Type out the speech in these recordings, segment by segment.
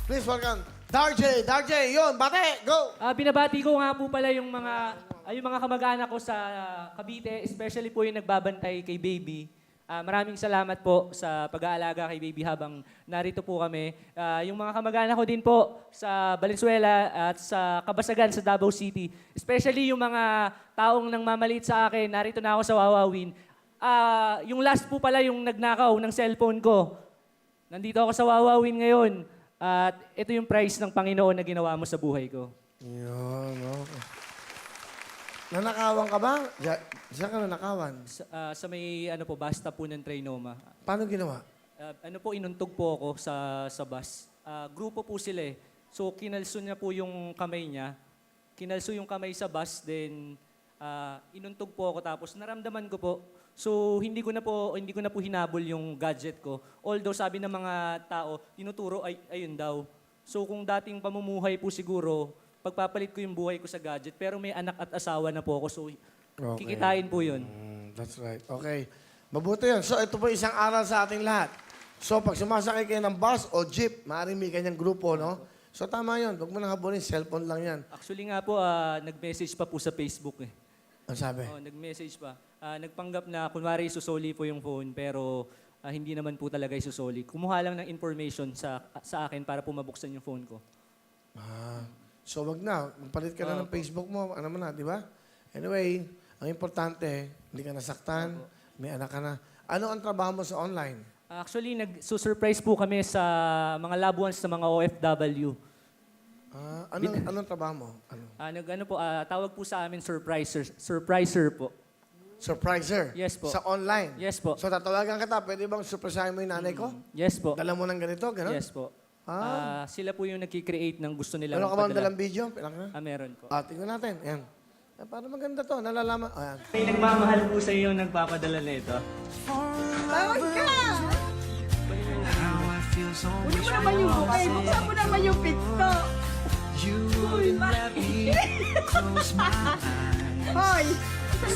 Please welcome Darjay. Darjay, yun, bate, go! Binabati ko nga po pala yung mga kamag-anak ko sa Cavite, especially po yung nagbabantay kay Baby. Maraming salamat po sa pag-aalaga kay Baby habang narito po kami. Yung mga kamag-anak ko din po sa Valenzuela at sa Kabasagan sa Davao City, especially yung mga taong nang mamalit sa akin, narito na ako sa Wawawin. Yung last po pala yung nagnakaw ng cellphone ko. Nandito ako sa Wawawin ngayon. At ito yung prize ng Panginoon na ginawa mo sa buhay ko. Yun, okay. Nanakawan ka ba? Diyan ka nanakawan. Sa may basta po ng Trinoma. Paano ginawa? Inuntog po ako sa bus. Grupo po sila eh. So kinalso niya po yung kamay niya. Kinalso yung kamay sa bus, then inuntog po ako tapos naramdaman ko po. So hindi ko na po hinabol yung gadget ko. Although sabi ng mga tao, tinuturo ayun daw. So kung dating pamumuhay po siguro, pagpapalit ko yung buhay ko sa gadget, pero may anak at asawa na po ako, so kikitain po yun. That's right. Okay. Mabuti yun. So ito po isang aral sa ating lahat. So pag sumasakay kayo ng bus o jeep, maaaring may kanyang grupo, no? So tama yun. Huwag mo nang habulin. Cellphone lang yan. Actually nga po, nag-message pa po sa Facebook eh. Ang sabi? Nag-message pa. Nagpanggap na kunwari isusoli po yung phone, pero hindi naman po talaga isusoli. Kumuha lang ng information sa akin para po mabuksan yung phone ko. So wag na. Magpalit ka na ng Facebook mo. Ano mo na, di ba? Anyway, ang importante, hindi ka nasaktan, may anak ka na. Ano ang trabaho mo sa online? Actually, nag-surprise po kami sa mga loved ones ng mga OFW. Anong trabaho mo? Tawag po sa amin surpriser po. Surpriser? Yes po. Sa online? Yes po. So tatawagan kita, pwede bang surprisahin mo yung nanay ko? Yes po. Dala mo ng ganito, gano'n? Yes po. Sila po yung nagki-create ng gusto nilang Meron ka bang dalang video? meron po. Tingnan natin. Ayan. Para maganda to, nalalaman. Ayan. May nagmamahal po sa iyo yung nagpapadala nito. Tawag ka! Kunin mo naman yung bukay. Buksan mo naman yung pinto. Uy, Hoy! That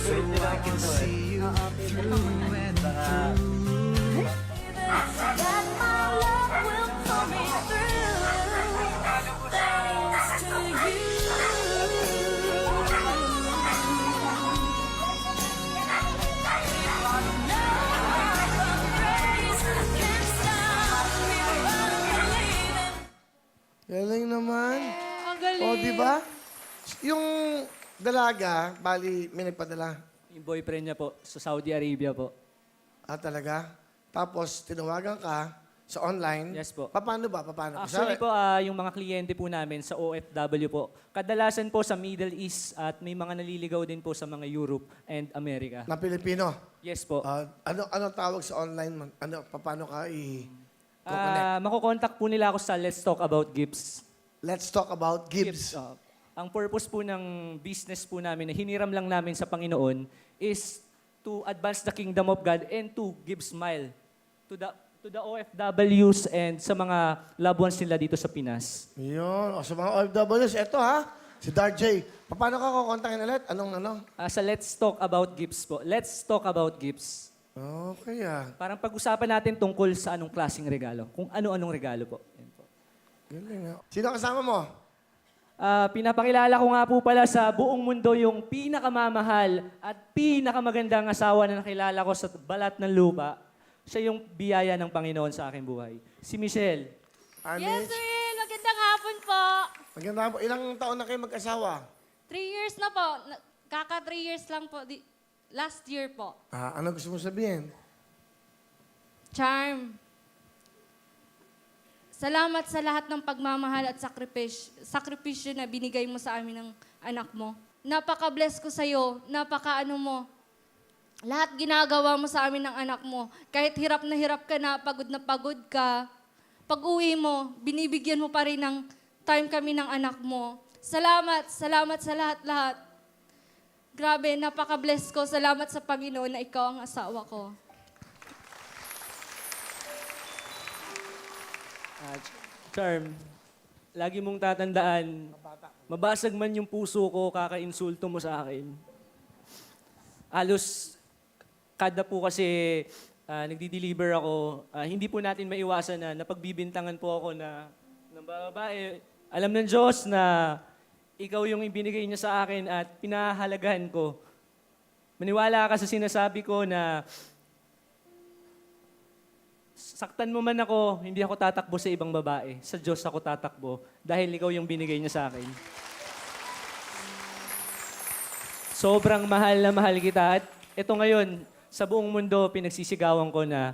my love will pull me through, thanks to you. No praise can stop me from believing. Galing naman. Ang galing. O, di ba? Yung dalaga, bali, may nagpadala. Yung boyfriend niya po sa Saudi Arabia po. Talaga? Tapos, tinawagan ka sa online. Yes po. Paano ba? Paano? Actually po, yung mga kliyente po namin sa OFW po, kadalasan po sa Middle East at may mga naliligaw din po sa mga Europe and America. Na Pilipino. Yes po. Ano tawag sa online? Paano ka i-connect? Makukontakt po nila ako sa Let's Talk About Gifts. Let's talk about Gibbs. Ang purpose po ng business po namin na hiniram lang namin sa Panginoon is to advance the kingdom of God and to give smile to the OFWs and sa mga loved ones nila dito sa Pinas. Yun. Sa mga OFWs, eto ha. Si Darjay. Paano ka kukontakin ulit? Sa Let's Talk About Gifts po. Let's Talk About Gifts. Okay Parang pag-usapan natin tungkol sa anong klaseng regalo. Kung ano-anong regalo po. Yan po. Galing nga. Sino kasama mo? Pinapakilala ko nga po pala sa buong mundo yung pinakamamahal at pinakamagandang asawa na nakilala ko sa balat ng lupa. Siya yung biyaya ng Panginoon sa aking buhay. Si Michelle. Yes, sir. Magandang hapon po. Maganda po. Ilang taon na kayo mag-asawa? 3 years na po. Kaka 3 years lang po. Last year po. Ano gusto mo sabihin? Charm. Salamat sa lahat ng pagmamahal at sakripisyo na binigay mo sa amin ng anak mo. Napaka-bless ko sa'yo. Napaka-ano mo. Lahat ginagawa mo sa amin ng anak mo. Kahit hirap ka na pagod ka. Pag-uwi mo, binibigyan mo pa rin ng time kami ng anak mo. Salamat sa lahat-lahat. Grabe, napaka-bless ko. Salamat sa Panginoon na ikaw ang asawa ko. Charm, lagi mong tatandaan, mabasag man yung puso ko, kaka-insulto mo sa akin. Halos, kada po kasi nagdi-deliver ako, hindi po natin maiwasan na napagbibintangan po ako na ng babae. Alam ng Diyos na ikaw yung ibinigay niya sa akin at pinahalagahan ko. Maniwala ka sa sinasabi ko na saktan mo man ako, hindi ako tatakbo sa ibang babae. Sa Diyos ako tatakbo dahil ikaw yung binigay niya sa akin. Sobrang mahal na mahal kita. At ito ngayon, sa buong mundo, pinagsisigawan ko na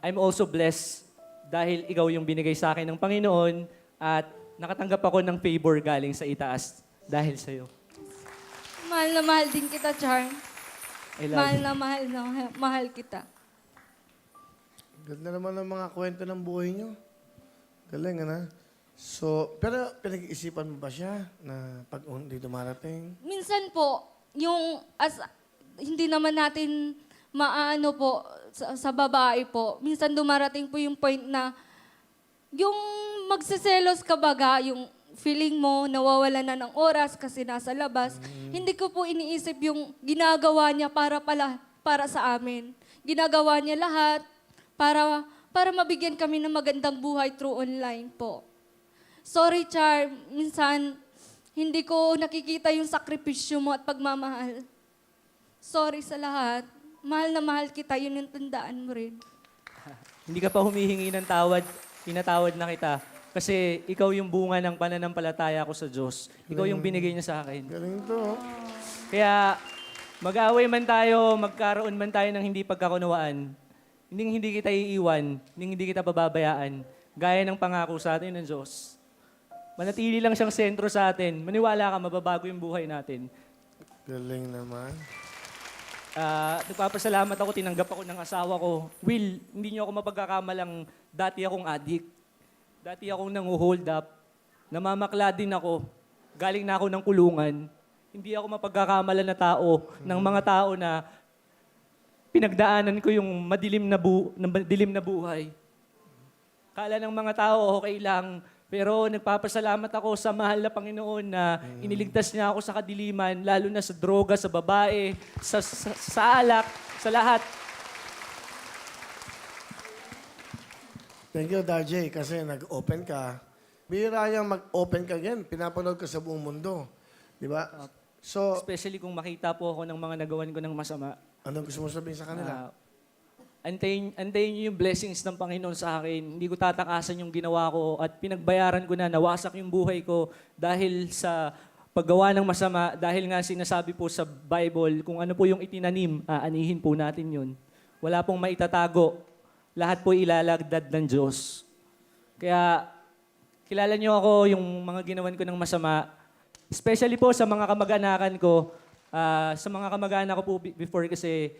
I'm also blessed dahil ikaw yung binigay sa akin ng Panginoon at nakatanggap ako ng favor galing sa itaas dahil sa'yo. Mahal na mahal din kita, Charm. I love Mahal you. na mahal kita. Ganda naman ng mga kwento ng buhay nyo. Galing, ano? So, pero pinag-iisipan mo ba siya na pag hindi dumarating? Minsan po, hindi naman natin maano po sa babae po. Minsan dumarating po yung point na yung magsiselos ka baga, yung feeling mo nawawala na ng oras kasi nasa labas. Hindi ko po iniisip yung ginagawa niya para sa amin. Ginagawa niya lahat para mabigyan kami ng magandang buhay through online po. Sorry, Char. Minsan, hindi ko nakikita yung sakripisyo mo at pagmamahal. Sorry sa lahat. Mahal na mahal kita, yun yung tandaan mo rin. Hindi ka pa humihingi ng tawad, pinatawad na kita. Kasi ikaw yung bunga ng pananampalataya ko sa Diyos. Ikaw yung binigay niya sa akin. Galing to. Kaya mag-away man tayo, magkaroon man tayo ng hindi pagkakunawaan, hindi kita iiwan, hindi kita pababayaan, gaya ng pangako sa atin ng Diyos. Manatili lang siyang sentro sa atin. Maniwala ka, mababago yung buhay natin. Galing naman. Nagpapasalamat ako, tinanggap ako ng asawa ko. Will, hindi niyo ako mapagkakamalang dati akong addict. Dati akong nangu-hold up. Namamakla din ako. Galing na ako ng kulungan. Hindi ako mapagkakamalan na tao ng mga tao na pinagdaanan ko yung madilim na buhay. Kala ng mga tao okay lang, pero nagpapasalamat ako sa mahal na Panginoon na iniligtas niya ako sa kadiliman, lalo na sa droga, sa babae, sa alak, sa lahat. Thank you, Darjay, kasi nag-open ka. Bihira yung mag-open ka again. Pinapanood ka sa buong mundo. Di ba? So, Especially kung makita po ako ng mga nagawan ko ng masama. anong gusto mo sabihin sa kanila? Antayin niyo yung blessings ng Panginoon sa akin. Hindi ko tatakasan yung ginawa ko at pinagbayaran ko na, nawasak yung buhay ko dahil sa paggawa ng masama, dahil nga sinasabi po sa Bible, kung ano po yung itinanim, aanihin po natin yun. Wala pong maitatago. Lahat po ilalagdad ng Diyos. Kaya, kilala niyo ako yung mga ginawan ko ng masama, especially po sa mga kamag-anakan ko. Sa mga kamag-anak ko po before kasi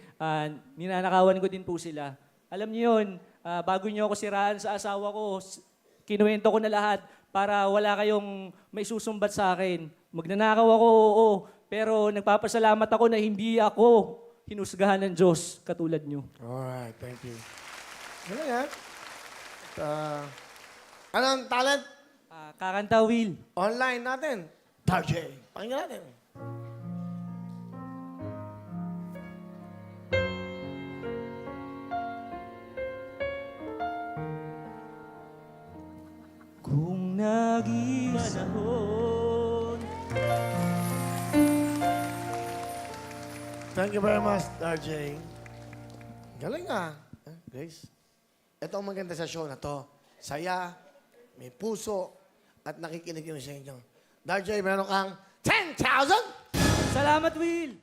ninanakawan ko din po sila. Alam niyo yun, bago niyo ako siraan sa asawa ko, kinuwento ko na lahat para wala kayong may susumbat sa akin. Magnanakaw ako, oo, pero nagpapasalamat ako na hindi ako hinusgahan ng Diyos katulad niyo. Alright, thank you. Galing, ha? Anong talent? Kakanta, Will. Online natin. Darjay. Pakinggan natin. Kung nag-ipanahon. Thank you very much, Darjay. Galing, ah. Grace. Ito ang maganda sa show na to. Saya, may puso, at nakikinig yun sa inyo. Darjay, meron kang 10,000! Salamat, Will!